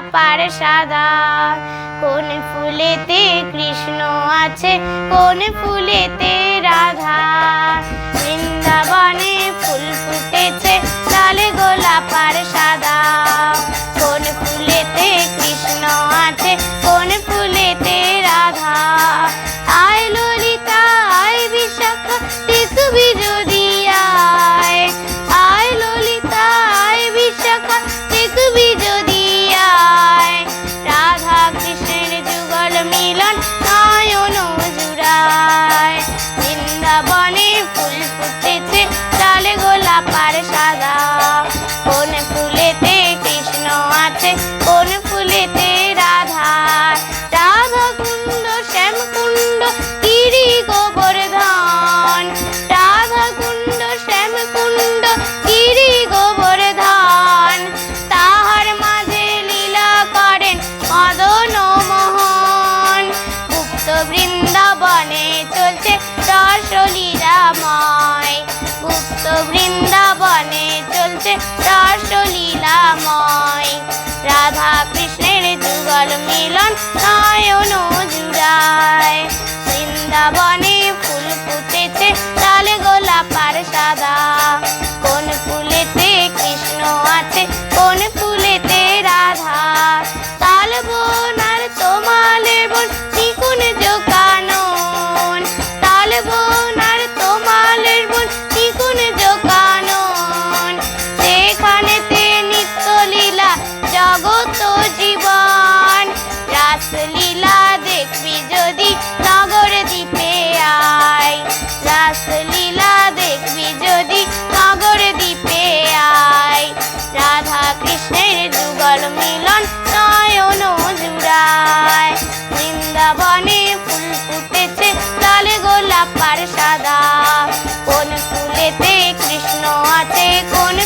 গোলাপ আর সাদা। কোন ফুলেতে কৃষ্ণ আছে, কোন ফুলেতে রাধা। বৃন্দাবনে ফুল ফুটেছে লাল গোলাপ আর সাদা। কোন ফুলেতে কৃষ্ণ আছে, কোন ফুলেতে রাধা। আয় ললিতা আয় বিশাখা দেখবি যদি আয়। আয় ললিতা আয় বিশাখা দেখবি যদি আয়। রাধা কৃষ্ণের যুগল মিলন নয়ন জুড়ায়। বৃন্দাবনে ফুল ফুটেছে লাল গোলাপ আর সাদা। কোন ফুলেতে কৃষ্ণ আছে, কোন ফুলেতে রাধা। রাধা কুণ্ড শ্যাম কুণ্ড গিরি গোবর্ধন। রাধা কুণ্ড শ্যাম কুণ্ড গিরি গোবর্ধন। তাহার মাঝে লীলা করেন মদন মোহন। গুপ্ত বৃন্দাবনে চলছে রসলীলাময়। গুপ্ত বৃন্দাবনে চলছে রসলীলাময়। রাধা কৃষ্ণের যুগল মিলন নয়ন জুড়ায়। বৃন্দাবনে ফুল ফুটেছে লাল গোলাপ আর সাদা। কোন ফুলেতে কৃষ্ণ আছে, কোন ফুলেতে রাধা। তাল বন আর তোমালের বন নিকুন জোকানন। তাল বন আর তোমালের বন নিকুন জোকানন। সেখানেতে নিত্য লীলা জগত জীবন। রাসলীলা দেখবি যদি নগর দ্বীপে আয়। রাসলীলা দেখবি যদি নগর দ্বীপে আয়। রাধা কৃষ্ণের যুগল মিলন নয়ন জুড়ায়। বৃন্দাবনে ফুল ফুটেছে লাল গোলাপ আর সাদা। কোন ফুলেতে কৃষ্ণ আছে, কোন